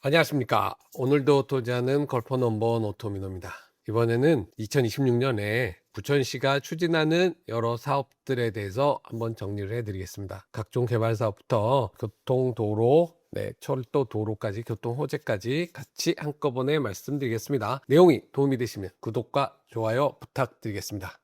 안녕하십니까. 오늘도 도전하는 걸퍼 넘버원 오토미노입니다. 이번에는 2026년에 부천시가 추진하는 여러 사업들에 대해서 한번 정리를 해드리겠습니다. 각종 개발 사업부터 교통, 도로, 철도, 도로까지, 교통, 호재까지 같이 한꺼번에 말씀드리겠습니다. 내용이 도움이 되시면 구독과 좋아요 부탁드리겠습니다.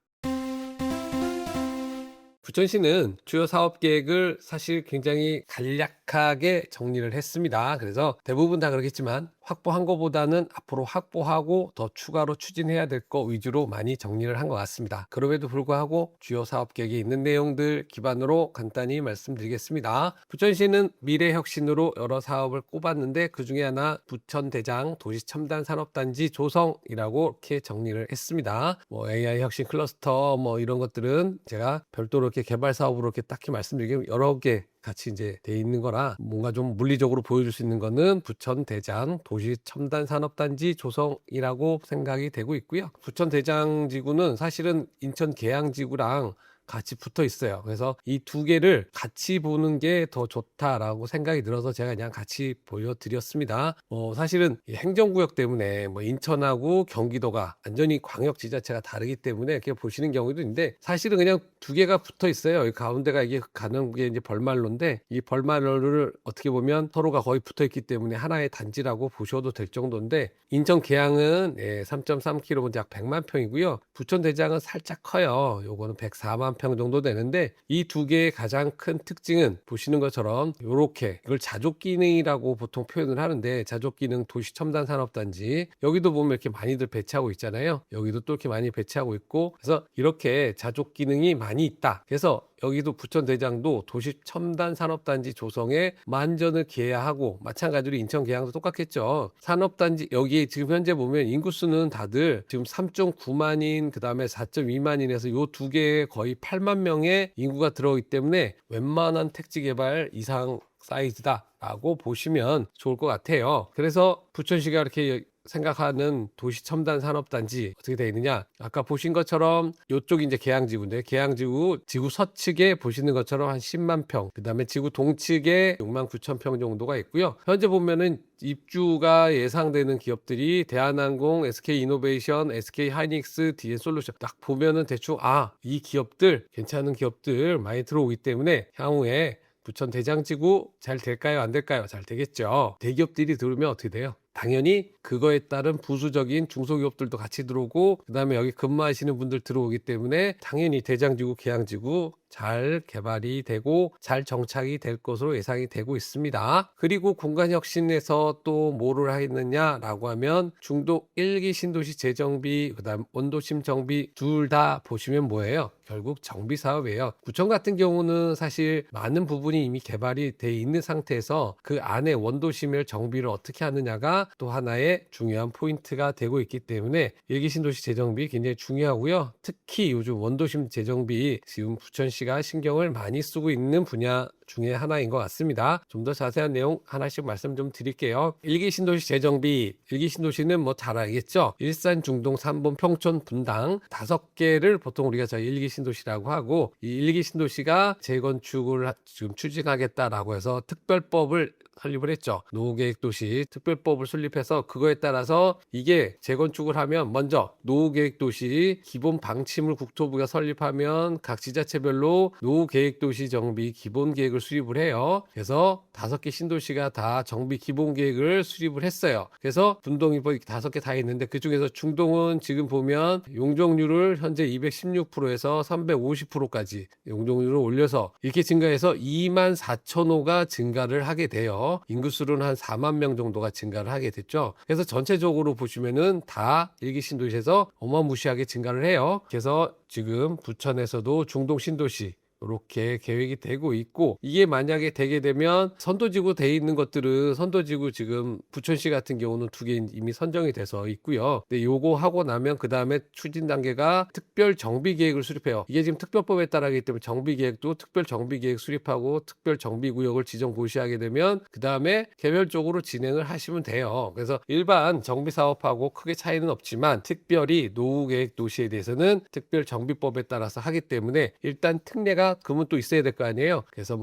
부천시는 주요 사업 계획을 사실 굉장히 간략하게 정리를 했습니다. 그래서 대부분 다 그렇겠지만 확보한 것보다는 앞으로 확보하고 더 추가로 추진해야 될 거 위주로 많이 정리를 한 것 같습니다. 그럼에도 불구하고 주요 사업 계획에 있는 내용들 기반으로 간단히 말씀드리겠습니다. 부천시는 미래혁신으로 여러 사업을 꼽았는데 그 중에 하나 부천대장 도시첨단산업단지 조성이라고 이렇게 정리를 했습니다. AI 혁신 클러스터 이런 것들은 제가 별도로 이렇게 개발 사업으로 이렇게 딱히 말씀드리기는 여러 개 같이 이제 돼 있는 거라 뭔가 좀 물리적으로 보여줄 수 있는 거는 부천 대장 도시 첨단 산업단지 조성이라고 생각이 되고 있고요. 부천 대장 지구는 사실은 인천 계양 지구랑 같이 붙어 있어요. 그래서 이 두 개를 같이 보는 게 더 좋다라고 생각이 들어서 제가 그냥 같이 보여드렸습니다. 사실은 이 행정구역 때문에 인천하고 경기도가 완전히 광역지자체가 다르기 때문에 이렇게 보시는 경우도 있는데 사실은 그냥 두 개가 붙어 있어요. 이 가운데가 이게 가는 게 이제 벌말로인데 이 벌말로를 어떻게 보면 서로가 거의 붙어 있기 때문에 하나의 단지라고 보셔도 될 정도인데 인천 계양은 3.3km 약 100만 평이고요. 부천 대장은 살짝 커요. 요거는 104만 평 정도 되는데 이 두 개의 가장 큰 특징은 보시는 것처럼 이렇게 이걸 자족기능이라고 보통 표현을 하는데 자족기능 도시첨단산업단지 여기도 보면 이렇게 많이들 배치하고 있잖아요. 여기도 또 이렇게 많이 배치하고 있고 그래서 이렇게 자족기능이 많이 있다. 그래서 여기도 부천대장도 도시첨단산업단지 조성에 만전을 기해야 하고 마찬가지로 인천 계양도 똑같겠죠. 산업단지 여기 지금 현재 보면 인구수는 다들 지금 3.9만인 그 다음에 4.2만인에서 요 두 개에 거의 8만 명의 인구가 들어오기 때문에 웬만한 택지개발 이상 사이즈다라고 보시면 좋을 것 같아요. 그래서 부천시가 이렇게 생각하는 도시 첨단 산업단지 어떻게 되어 있느냐 아까 보신 것처럼 이쪽이 이제 계양지구인데 계양지구 지구 서측에 보시는 것처럼 한 10만 평 그 다음에 지구 동측에 6만 9천 평 정도가 있고요. 현재 보면은 입주가 예상되는 기업들이 대한항공, SK이노베이션, SK하이닉스, DN솔루션 딱 보면은 대충 이 기업들 괜찮은 기업들 많이 들어오기 때문에 향후에 부천 대장지구 잘 될까요? 안 될까요? 잘 되겠죠. 대기업들이 들어오면 어떻게 돼요? 당연히 그거에 따른 부수적인 중소기업들도 같이 들어오고 그 다음에 여기 근무하시는 분들 들어오기 때문에 당연히 대장지구, 계양지구 잘 개발이 되고 잘 정착이 될 것으로 예상이 되고 있습니다. 그리고 공간혁신에서 또 뭐를 하겠느냐라고 하면 중도 1기 신도시 재정비 그 다음 원도심 정비 둘 다 보시면 뭐예요? 결국 정비 사업이에요. 구청 같은 경우는 사실 많은 부분이 이미 개발이 돼 있는 상태에서 그 안에 원도심을 정비를 어떻게 하느냐가 또 하나의 중요한 포인트가 되고 있기 때문에 일기 신도시 재정비 굉장히 중요하고요. 특히 요즘 원도심 재정비 지금 부천시가 신경을 많이 쓰고 있는 분야 중에 하나인 것 같습니다. 좀 더 자세한 내용 하나씩 말씀 좀 드릴게요. 일기 신도시 재정비, 일기 신도시는 잘 알겠죠? 일산, 중동, 삼본, 평촌, 분당 5개를 보통 우리가 저희 일기 신도시라고 하고 이 일기 신도시가 재건축을 지금 추진하겠다라고 해서 특별법을 설립을 했죠. 노후계획도시 특별법을 설립해서 그거에 따라서 이게 재건축을 하면 먼저 노후계획도시 기본 방침을 국토부가 설립하면 각 지자체별로 노후계획도시 정비 기본계획을 수립을 해요. 그래서 5개 신도시가 다 정비 기본계획을 수립을 했어요. 그래서 분동이 5개 다 있는데 그중에서 중동은 지금 보면 용적률을 현재 216%에서 350%까지 용적률을 올려서 이렇게 증가해서 2만 4천 호가 증가를 하게 돼요. 인구수는 한 4만 명 정도가 증가를 하게 됐죠. 그래서 전체적으로 보시면은 다 일기 신도시에서 어마무시하게 증가를 해요. 그래서 지금 부천에서도 중동 신도시 이렇게 계획이 되고 있고 이게 만약에 되게 되면 선도지구 돼 있는 것들은 선도지구 지금 부천시 같은 경우는 2개 이미 선정이 돼서 있고요. 근데 요거 하고 나면 그 다음에 추진 단계가 특별 정비 계획을 수립해요. 이게 지금 특별법에 따라기 때문에 정비 계획도 특별 정비 계획 수립하고 특별 정비 구역을 지정 고시하게 되면 그 다음에 개별적으로 진행을 하시면 돼요. 그래서 일반 정비 사업하고 크게 차이는 없지만 특별히 노후 계획 도시에 대해서는 특별 정비법에 따라서 하기 때문에 일단 특례가 그러면 또 있어야 될 거 아니에요. 그래서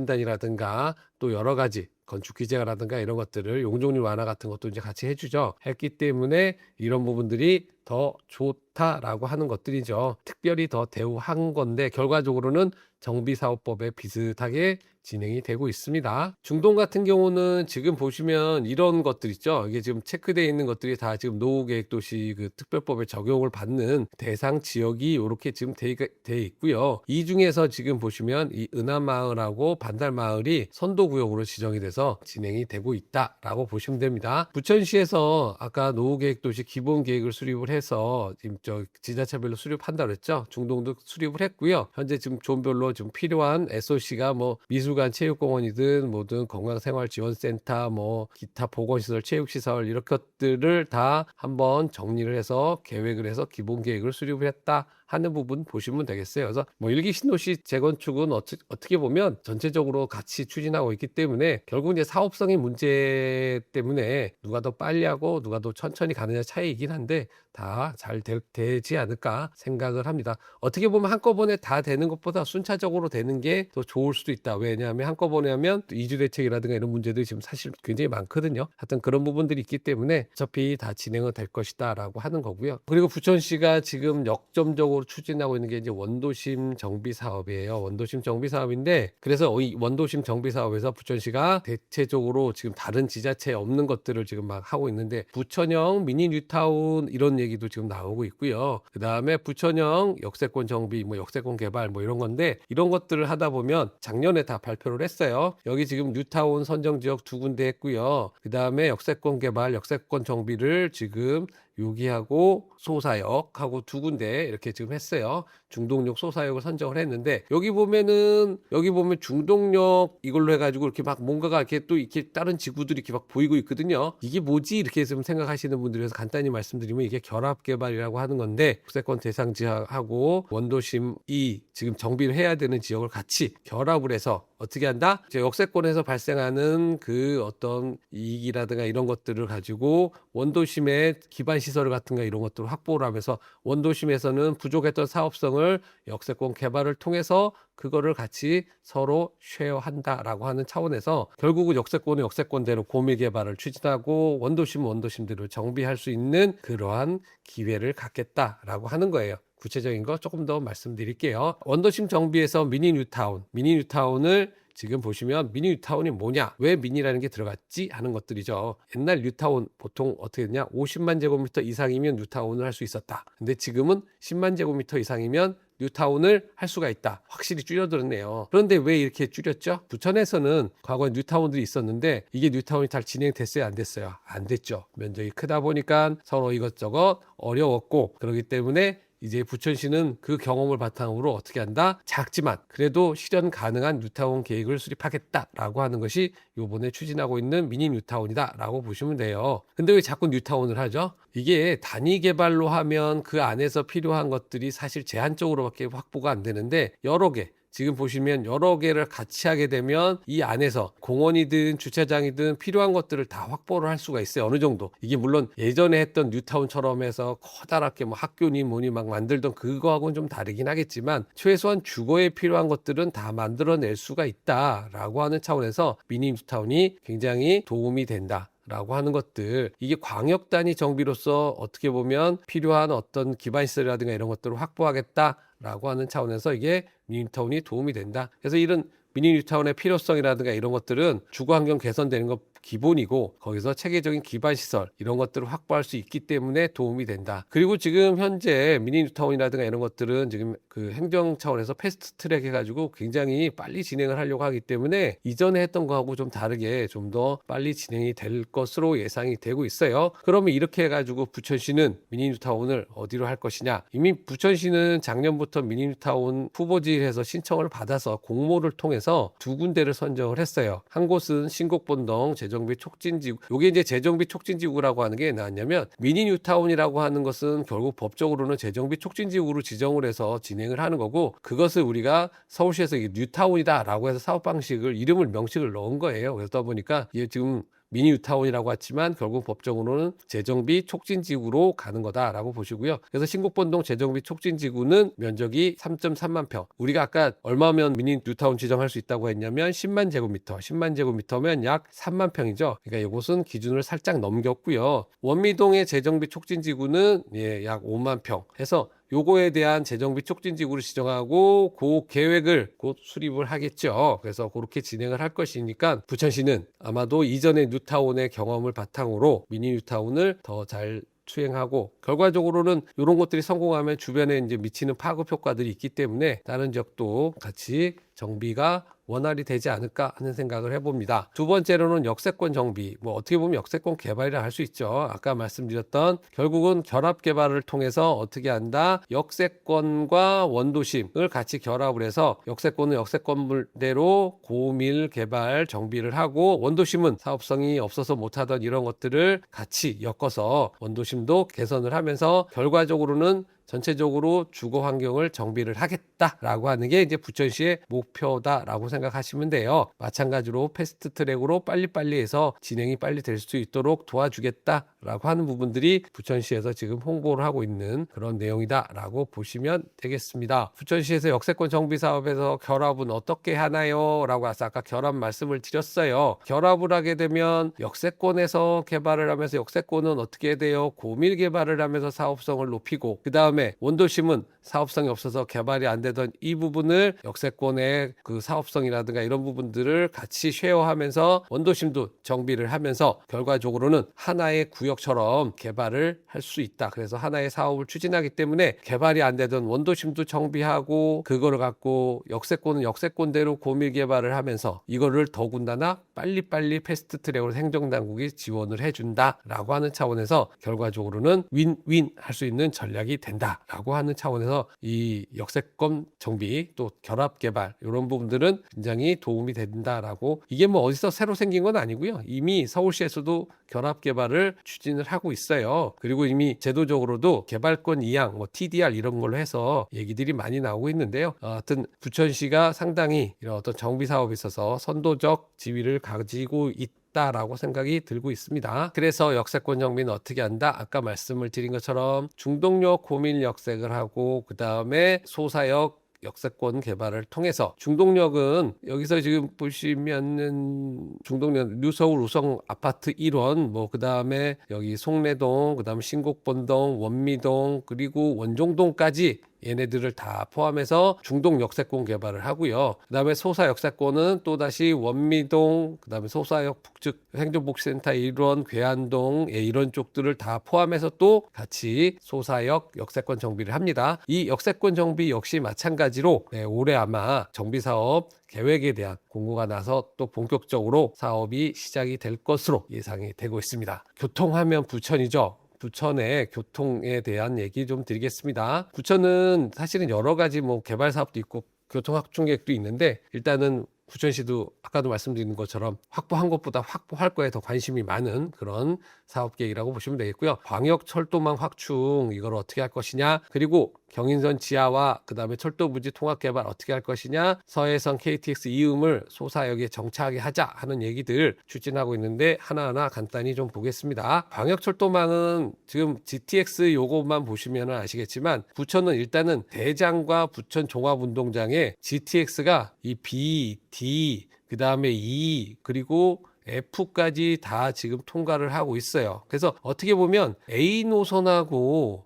안전진단이라든가 또 여러 가지 건축 규제라든가 이런 것들을 용적률 완화 같은 것도 이제 같이 해주죠. 했기 때문에 이런 부분들이 더 좋다라고 하는 것들이죠. 특별히 더 대우한 건데 결과적으로는 정비사업법에 비슷하게 진행이 되고 있습니다. 중동 같은 경우는 지금 보시면 이런 것들 있죠. 이게 지금 체크되어 있는 것들이 다 지금 노후계획도시 그 특별법에 적용을 받는 대상 지역이 이렇게 지금 돼 있고요. 이 중에서 지금 보시면 이 은하마을하고 반달마을이 선도구역으로 지정이 돼서 진행이 되고 있다라고 보시면 됩니다. 부천시에서 아까 노후계획도시 기본계획을 수립을 해서 지금 지자체별로 수립한다고 했죠. 중동도 수립을 했고요. 현재 지금 존별로 좀 필요한 SOC가 뭐 미술관, 체육공원이든 뭐든 건강생활지원센터, 뭐 기타 보건시설, 체육시설 이런 것들을 다 한번 정리를 해서 계획을 해서 기본계획을 수립을 했다 하는 부분 보시면 되겠어요. 그래서 뭐 일기 신도시 재건축은 어떻게 보면 전체적으로 같이 추진하고 있기 때문에 결국 이제 사업성의 문제 때문에 누가 더 빨리 하고 누가 더 천천히 가느냐 차이이긴 한데 다 잘 되지 않을까 생각을 합니다. 어떻게 보면 한꺼번에 다 되는 것보다 순차적으로 되는 게 더 좋을 수도 있다. 왜냐하면 한꺼번에 하면 이주대책이라든가 이런 문제들이 지금 사실 굉장히 많거든요. 하여튼 그런 부분들이 있기 때문에 어차피 다 진행은 될 것이다 라고 하는 거고요. 그리고 부천시가 지금 역점적으로 추진하고 있는 게 이제 원도심 정비 사업이에요. 원도심 정비 사업인데 그래서 이 원도심 정비 사업에서 부천시가 대체적으로 지금 다른 지자체에 없는 것들을 지금 막 하고 있는데 부천형 미니 뉴타운 이런 얘기도 지금 나오고 있고요. 그 다음에 부천형 역세권 정비, 뭐 역세권 개발 뭐 이런 건데 이런 것들을 하다 보면 작년에 다 발표를 했어요. 여기 지금 뉴타운 선정 지역 2군데 했고요. 그 다음에 역세권 개발, 역세권 정비를 지금 유기하고 소사역하고 2군데 이렇게 지금 했어요. 중동역 소사역을 선정을 했는데 여기 보면 중동역 이걸로 해가지고 이렇게 막 뭔가가 이렇게 또 이렇게 다른 지구들이 이렇게 막 보이고 있거든요. 이게 뭐지? 이렇게 좀 생각하시는 분들에서 간단히 말씀드리면 이게 결합개발이라고 하는 건데 국세권 대상 지역하고 원도심이 지금 정비를 해야 되는 지역을 같이 결합을 해서 어떻게 한다? 이제 역세권에서 발생하는 그 어떤 이익이라든가 이런 것들을 가지고 원도심의 기반 시설 같은 거 이런 것들을 확보를 하면서 원도심에서는 부족했던 사업성을 역세권 개발을 통해서 그거를 같이 서로 쉐어한다라고 하는 차원에서 결국은 역세권은 역세권대로 고밀 개발을 추진하고 원도심은 원도심대로 정비할 수 있는 그러한 기회를 갖겠다라고 하는 거예요. 구체적인 거 조금 더 말씀드릴게요. 원도심 정비에서 미니 뉴타운을 지금 보시면 미니 뉴타운이 뭐냐, 왜 미니라는 게 들어갔지 하는 것들이죠. 옛날 뉴타운 보통 어떻게 했냐, 50만 제곱미터 이상이면 뉴타운을 할 수 있었다. 근데 지금은 10만 제곱미터 이상이면 뉴타운을 할 수가 있다. 확실히 줄어들었네요. 그런데 왜 이렇게 줄였죠? 부천에서는 과거에 뉴타운들이 있었는데 이게 뉴타운이 잘 진행됐어요? 안 됐어요? 안 됐죠. 면적이 크다 보니까 서로 이것저것 어려웠고 그렇기 때문에 이제 부천시는 그 경험을 바탕으로 어떻게 한다? 작지만 그래도 실현 가능한 뉴타운 계획을 수립하겠다라고 하는 것이 이번에 추진하고 있는 미니 뉴타운이다라고 보시면 돼요. 근데 왜 자꾸 뉴타운을 하죠? 이게 단위 개발로 하면 그 안에서 필요한 것들이 사실 제한적으로밖에 확보가 안 되는데 여러 개, 지금 보시면 여러 개를 같이 하게 되면 이 안에서 공원이든 주차장이든 필요한 것들을 다 확보를 할 수가 있어요. 어느 정도. 이게 물론 예전에 했던 뉴타운처럼 해서 커다랗게 뭐 학교니 뭐니 막 만들던 그거하고는 좀 다르긴 하겠지만 최소한 주거에 필요한 것들은 다 만들어낼 수가 있다라고 하는 차원에서 미니 뉴타운이 굉장히 도움이 된다. 라고 하는 것들, 이게 광역 단위 정비로서 어떻게 보면 필요한 어떤 기반 시설이라든가 이런 것들을 확보하겠다라고 하는 차원에서 이게 미니 뉴타운이 도움이 된다. 그래서 이런 미니 뉴타운의 필요성이라든가 이런 것들은 주거 환경 개선되는 것 기본이고 거기서 체계적인 기반 시설 이런 것들을 확보할 수 있기 때문에 도움이 된다. 그리고 지금 현재 미니 뉴타운이라든가 이런 것들은 지금 그 행정 차원에서 패스트 트랙 해가지고 굉장히 빨리 진행을 하려고 하기 때문에 이전에 했던 거하고 좀 다르게 좀 더 빨리 진행이 될 것으로 예상이 되고 있어요. 그러면 이렇게 해가지고 부천시는 미니 뉴타운을 어디로 할 것이냐? 이미 부천시는 작년부터 미니 뉴타운 후보지에서 신청을 받아서 공모를 통해서 2군데를 선정을 했어요. 한 곳은 신곡본동 재정비 촉진지구. 이게 이제 재정비 촉진지구라고 하는 게 나왔냐면 미니 뉴타운이라고 하는 것은 결국 법적으로는 재정비 촉진지구로 지정을 해서 진행을 하는 거고 그것을 우리가 서울시에서 이게 뉴타운이다라고 해서 사업 방식을 이름을 명식을 넣은 거예요. 그러다 보니까 이게 지금 미니 뉴타운이라고 했지만 결국 법적으로는 재정비 촉진지구로 가는 거다라고 보시고요. 그래서 신곡본동 재정비 촉진지구는 면적이 3.3만 평. 우리가 아까 얼마면 미니 뉴타운 지정할 수 있다고 했냐면 10만 제곱미터. 10만 제곱미터면 약 3만 평이죠. 그러니까 이곳은 기준을 살짝 넘겼고요. 원미동의 재정비 촉진지구는 약 5만 평 해서 요거에 대한 재정비 촉진지구를 지정하고 그 계획을 곧 수립을 하겠죠. 그래서 그렇게 진행을 할 것이니까 부천시는 아마도 이전의 뉴타운의 경험을 바탕으로 미니 뉴타운을 더 잘 수행하고 결과적으로는 이런 것들이 성공하면 주변에 이제 미치는 파급 효과들이 있기 때문에 다른 지역도 같이 정비가 원활히 되지 않을까 하는 생각을 해봅니다. 두 번째로는 역세권 정비. 어떻게 보면 역세권 개발이라 할 수 있죠. 아까 말씀드렸던 결국은 결합 개발을 통해서 어떻게 한다? 역세권과 원도심을 같이 결합을 해서 역세권은 역세권대로 고밀 개발 정비를 하고 원도심은 사업성이 없어서 못하던 이런 것들을 같이 엮어서 원도심도 개선을 하면서 결과적으로는 전체적으로 주거 환경을 정비를 하겠다라고 하는 게 이제 부천시의 목표다라고 생각하시면 돼요. 마찬가지로 패스트 트랙으로 빨리빨리 해서 진행이 빨리 될 수 있도록 도와주겠다라고 하는 부분들이 부천시에서 지금 홍보를 하고 있는 그런 내용이다라고 보시면 되겠습니다. 부천시에서 역세권 정비 사업에서 결합은 어떻게 하나요? 라고 아까 결합 말씀을 드렸어요. 결합을 하게 되면 역세권에서 개발을 하면서 역세권은 어떻게 돼요? 고밀 개발을 하면서 사업성을 높이고 그 다음에 원도심은 사업성이 없어서 개발이 안 되던 이 부분을 역세권의 그 사업성이라든가 이런 부분들을 같이 쉐어하면서 원도심도 정비를 하면서 결과적으로는 하나의 구역처럼 개발을 할 수 있다. 그래서 하나의 사업을 추진하기 때문에 개발이 안 되던 원도심도 정비하고 그거를 갖고 역세권은 역세권대로 고밀 개발을 하면서 이거를 더군다나 빨리빨리 패스트 트랙으로 행정당국이 지원을 해준다라고 하는 차원에서 결과적으로는 윈윈 할 수 있는 전략이 된다라고 하는 차원에서 이 역세권 정비 또 결합 개발 이런 부분들은 굉장히 도움이 된다라고 이게 어디서 새로 생긴 건 아니고요. 이미 서울시에서도 결합 개발을 추진을 하고 있어요. 그리고 이미 제도적으로도 개발권 이양, TDR 이런 걸로 해서 얘기들이 많이 나오고 있는데요. 하여튼 부천시가 상당히 이런 어떤 정비 사업에 있어서 선도적 지위를 가지고 있다라고 생각이 들고 있습니다. 그래서 역세권 정비는 어떻게 한다? 아까 말씀을 드린 것처럼 중동역 고밀 역색을 하고 그 다음에 소사역 역세권 개발을 통해서 중동역은 여기서 지금 보시면은 중동역 뉴서울 우성 아파트 1원 그 다음에 여기 송내동 그 다음에 신곡본동 원미동 그리고 원종동까지 얘네들을 다 포함해서 중동 역세권 개발을 하고요. 그 다음에 소사 역세권은 또다시 원미동, 그 다음에 소사역 북측 행정복지센터 일원, 괴안동 이런 쪽들을 다 포함해서 또 같이 소사역 역세권 정비를 합니다. 이 역세권 정비 역시 마찬가지로 올해 아마 정비사업 계획에 대한 공고가 나서 또 본격적으로 사업이 시작이 될 것으로 예상이 되고 있습니다. 교통하면 부천이죠. 부천의 교통에 대한 얘기 좀 드리겠습니다. 부천은 사실은 여러 가지 개발 사업도 있고 교통 확충 계획도 있는데 일단은 부천시도 아까도 말씀드린 것처럼 확보한 것보다 확보할 거에 더 관심이 많은 그런 사업 계획이라고 보시면 되겠고요. 광역 철도망 확충 이걸 어떻게 할 것이냐 그리고 경인선 지하와 그 다음에 철도 부지 통합 개발 어떻게 할 것이냐 서해선 KTX 이음을 소사역에 정차하게 하자 하는 얘기들 추진하고 있는데 하나하나 간단히 좀 보겠습니다. 광역 철도망은 지금 GTX 요것만 보시면 아시겠지만 부천은 일단은 대장과 부천 종합운동장에 GTX가 이 B, D 그 다음에 E 그리고 F까지 다 지금 통과를 하고 있어요. 그래서 어떻게 보면 A 노선하고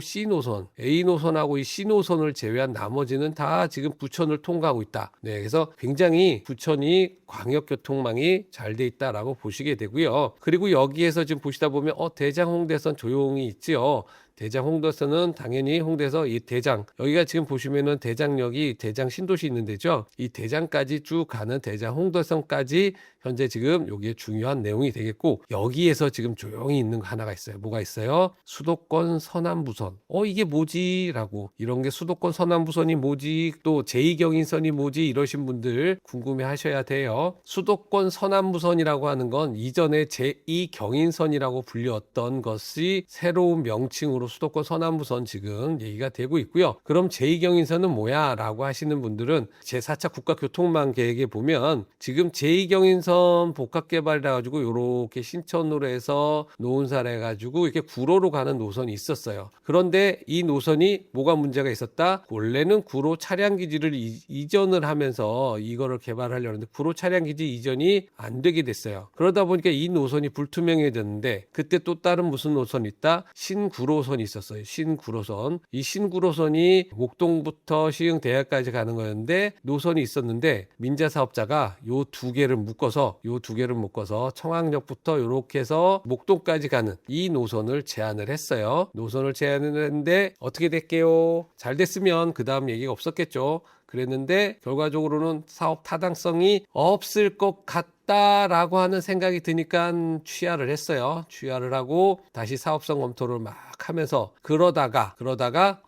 C 노선, A 노선하고 이 C 노선을 제외한 나머지는 다 지금 부천을 통과하고 있다. 그래서 굉장히 부천이 광역교통망이 잘 돼 있다라고 보시게 되고요. 그리고 여기에서 지금 보시다 보면 대장 홍대선 조용히 있지요. 대장 홍대선은 당연히 홍대에서 이 대장 여기가 지금 보시면은 대장역이 대장 신도시 있는 데죠. 이 대장까지 쭉 가는 대장 홍대선까지 현재 지금 여기에 중요한 내용이 되겠고 여기에서 지금 조용히 있는 거 하나가 있어요. 뭐가 있어요? 수도권 서남부선. 이게 뭐지? 라고 이런 게 수도권 서남부선이 뭐지? 또 제2경인선이 뭐지? 이러신 분들 궁금해 하셔야 돼요. 수도권 서남부선이라고 하는 건 이전에 제2경인선이라고 불렸던 것이 새로운 명칭으로 본격적으로 수도권 서남부선 지금 얘기가 되고 있고요. 그럼 제2경인선은 뭐야? 라고 하시는 분들은 제4차 국가교통망 계획에 보면 지금 제2경인선 복합개발이라 가지고 이렇게 신천으로 해서 노은산 해가지고 이렇게 구로로 가는 노선이 있었어요. 그런데 이 노선이 뭐가 문제가 있었다? 원래는 구로 차량기지를 이전을 하면서 이거를 개발하려는데 구로 차량기지 이전이 안 되게 됐어요. 그러다 보니까 이 노선이 불투명해졌는데 그때 또 다른 무슨 노선이 있다? 신구로선이 있었어요. 신구로선. 이 신구로선이 목동부터 시흥대학까지 가는 거였는데 노선이 있었는데 민자 사업자가 요 두 개를 묶어서 청학역부터 이렇게 해서 목동까지 가는 이 노선을 제안을 했어요. 노선을 제안을 했는데 어떻게 될게요? 잘 됐으면 그 다음 얘기가 없었겠죠. 그랬는데 결과적으로는 사업 타당성이 없을 것 같다라고 하는 생각이 드니까 취하를 했어요. 취하를 하고 다시 사업성 검토를 막 하면서 그러다가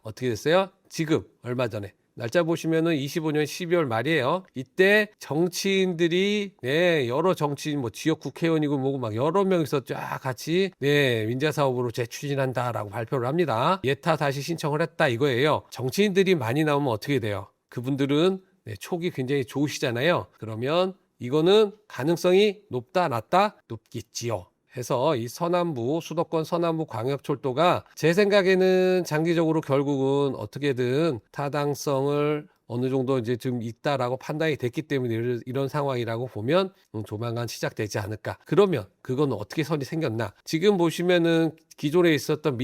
어떻게 됐어요? 지금 얼마 전에 날짜 보시면은 25년 12월 말이에요. 이때 정치인들이 여러 정치인 지역 국회의원이고 뭐고 막 여러 명이서 쫙 같이 민자 사업으로 재추진한다라고 발표를 합니다. 예타 다시 신청을 했다 이거예요. 정치인들이 많이 나오면 어떻게 돼요? 그분들은 촉이 굉장히 좋으시잖아요. 그러면 이거는 가능성이 높다 낮다 높겠지요. 해서 이 수도권 서남부 광역철도가 제 생각에는 장기적으로 결국은 어떻게든 타당성을 어느 정도 이제 좀 있다라고 판단이 됐기 때문에 이런 상황이라고 보면 조만간 시작되지 않을까. 그러면 그건 어떻게 선이 생겼나? 지금 보시면은 기존에 있었던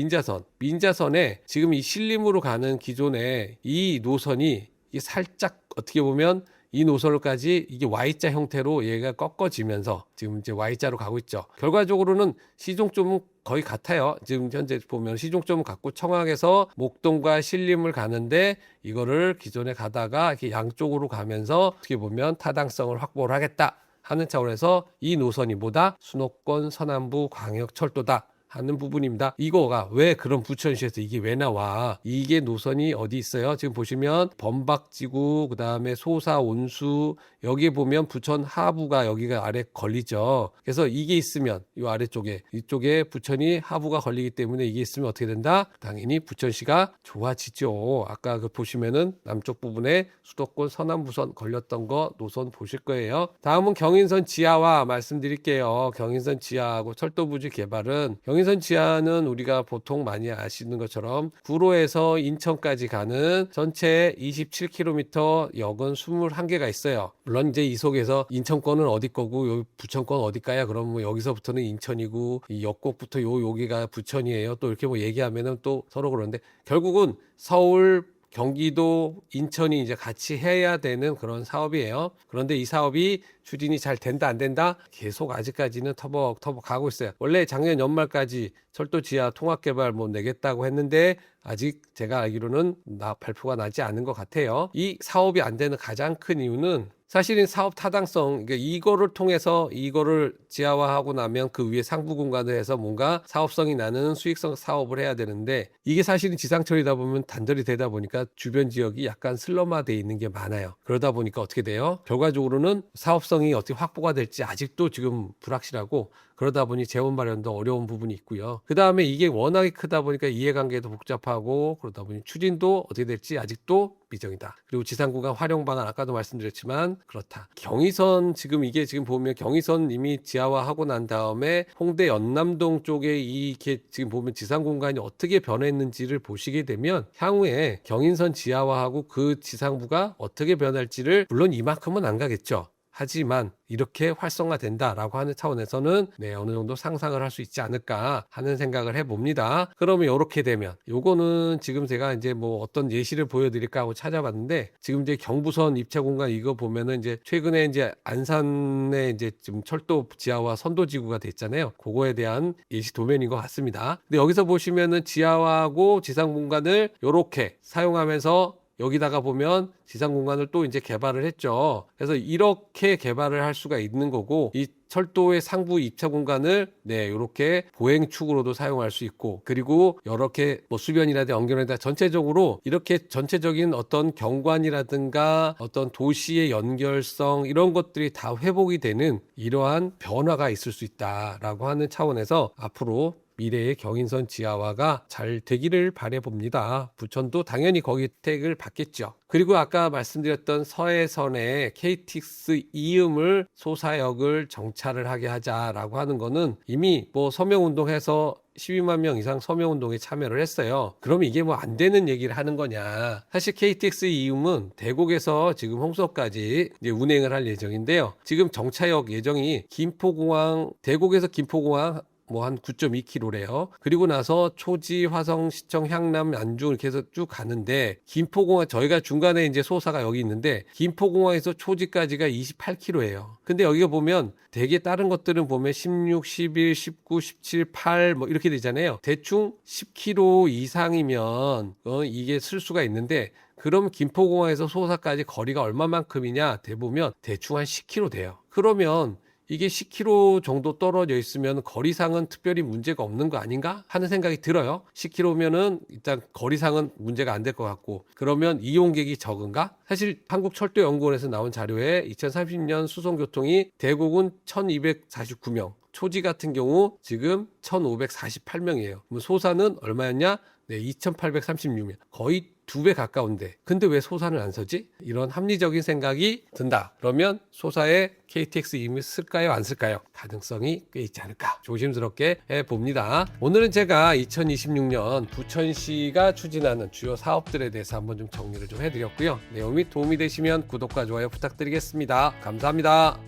민자선에 지금 이 신림으로 가는 기존의 이 노선이 이게 살짝 어떻게 보면 이 노선까지 이게 Y자 형태로 얘가 꺾어지면서 지금 이제 Y자로 가고 있죠. 결과적으로는 시종점은 거의 같아요. 지금 현재 보면 시종점은 같고 청학에서 목동과 신림을 가는데 이거를 기존에 가다가 이렇게 양쪽으로 가면서 어떻게 보면 타당성을 확보를 하겠다 하는 차원에서 이 노선이 뭐다? 수도권 서남부 광역철도다. 하는 부분입니다. 이거가 왜 그런 부천시에서 이게 왜 나와? 이게 노선이 어디 있어요? 지금 보시면 범박지구, 그 다음에 소사, 온수, 여기 보면 부천 하부가 여기가 아래 걸리죠. 그래서 이게 있으면 이 아래쪽에 이쪽에 부천이 하부가 걸리기 때문에 이게 있으면 어떻게 된다? 당연히 부천시가 좋아지죠. 아까 그 보시면은 남쪽 부분에 수도권 서남부선 걸렸던 거 노선 보실 거예요. 다음은 경인선 지하화 말씀드릴게요. 경인선 지하하고 철도부지 개발은 경인선 지하는 우리가 보통 많이 아시는 것처럼 구로에서 인천까지 가는 전체 27km 역은 21개가 있어요. 물론 이제 이 속에서 인천권은 어디 거고 여기 부천권 어디까야? 그럼 뭐 여기서부터는 인천이고 이 역곡부터 여기가 부천이에요. 또 이렇게 뭐 얘기하면은 또 서로 그러는데 결국은 서울 경기도, 인천이 이제 같이 해야 되는 그런 사업이에요. 그런데 이 사업이 추진이 잘 된다 안 된다? 계속 아직까지는 터벅터벅 가고 있어요. 원래 작년 연말까지 철도 지하 통합개발 내겠다고 했는데 아직 제가 알기로는 발표가 나지 않은 것 같아요. 이 사업이 안 되는 가장 큰 이유는 사실은 사업 타당성, 그러니까 이거를 통해서 이거를 지하화하고 나면 그 위에 상부 공간을 해서 뭔가 사업성이 나는 수익성 사업을 해야 되는데 이게 사실은 지상철이다 보면 단절이 되다 보니까 주변 지역이 약간 슬럼화되어 있는 게 많아요. 그러다 보니까 어떻게 돼요? 결과적으로는 사업성이 어떻게 확보가 될지 아직도 지금 불확실하고 그러다 보니 재원 마련도 어려운 부분이 있고요. 그 다음에 이게 워낙에 크다 보니까 이해관계도 복잡하고 그러다 보니 추진도 어떻게 될지 아직도 미정이다. 그리고 지상구간 활용 방안 아까도 말씀드렸지만 그렇다. 경의선 지금 보면 경의선 이미 지하화하고 난 다음에 홍대 연남동 쪽에 이게 지금 보면 지상 공간이 어떻게 변했는지를 보시게 되면 향후에 경인선 지하화하고 그 지상부가 어떻게 변할지를 물론 이만큼은 안 가겠죠. 하지만 이렇게 활성화된다라고 하는 차원에서는 어느 정도 상상을 할 수 있지 않을까 하는 생각을 해봅니다. 그러면 이렇게 되면 요거는 지금 제가 이제 어떤 예시를 보여드릴까 하고 찾아봤는데 지금 이제 경부선 입체 공간 이거 보면은 이제 최근에 이제 안산에 이제 지금 철도 지하화 선도지구가 됐잖아요. 그거에 대한 예시 도면인 것 같습니다. 근데 여기서 보시면은 지하화하고 지상 공간을 이렇게 사용하면서 여기다가 보면 지상 공간을 또 이제 개발을 했죠. 그래서 이렇게 개발을 할 수가 있는 거고 이 철도의 상부 입체 공간을 이렇게 보행축으로도 사용할 수 있고 그리고 이렇게 수변이라든가 연결이라든가 전체적으로 이렇게 전체적인 어떤 경관이라든가 어떤 도시의 연결성 이런 것들이 다 회복이 되는 이러한 변화가 있을 수 있다라고 하는 차원에서 앞으로 미래의 경인선 지하화가 잘 되기를 바라봅니다. 부천도 당연히 거기 혜택을 받겠죠. 그리고 아까 말씀드렸던 서해선에 KTX 이음을 소사역을 정차를 하게 하자라고 하는 거는 이미 뭐 서명운동해서 12만 명 이상 서명운동에 참여를 했어요. 그럼 이게 뭐 안 되는 얘기를 하는 거냐. 사실 KTX 이음은 대곡에서 지금 홍석까지 이제 운행을 할 예정인데요. 지금 정차역 예정이 김포공항, 대곡에서 김포공항 뭐 한 9.2km래요. 그리고 나서 초지, 화성, 시청, 향남, 안중 이렇게 해서 쭉 가는데 김포공항 저희가 중간에 이제 소사가 여기 있는데 김포공항에서 초지까지가 28km예요. 근데 여기가 보면 되게 다른 것들은 보면 16, 11, 19, 17, 8 뭐 이렇게 되잖아요. 대충 10km 이상이면 이게 쓸 수가 있는데 그럼 김포공항에서 소사까지 거리가 얼마만큼이냐 대보면 대충 한 10km 돼요. 그러면 이게 10km 정도 떨어져 있으면 거리상은 특별히 문제가 없는 거 아닌가 하는 생각이 들어요. 10km면은 일단 거리상은 문제가 안 될 것 같고 그러면 이용객이 적은가? 사실 한국철도연구원에서 나온 자료에 2030년 수송교통이 대곡은 1249명, 초지 같은 경우 지금 1548명이에요. 소사는 얼마였냐? 네, 2836명. 거의 2배 가까운데 근데 왜 소사는 안 서지? 이런 합리적인 생각이 든다. 그러면 소사에 KTX 이음을 쓸까요? 안 쓸까요? 가능성이 꽤 있지 않을까 조심스럽게 해봅니다. 오늘은 제가 2026년 부천시가 추진하는 주요 사업들에 대해서 한번 좀 정리를 좀 해드렸고요. 내용이 도움이 되시면 구독과 좋아요 부탁드리겠습니다. 감사합니다.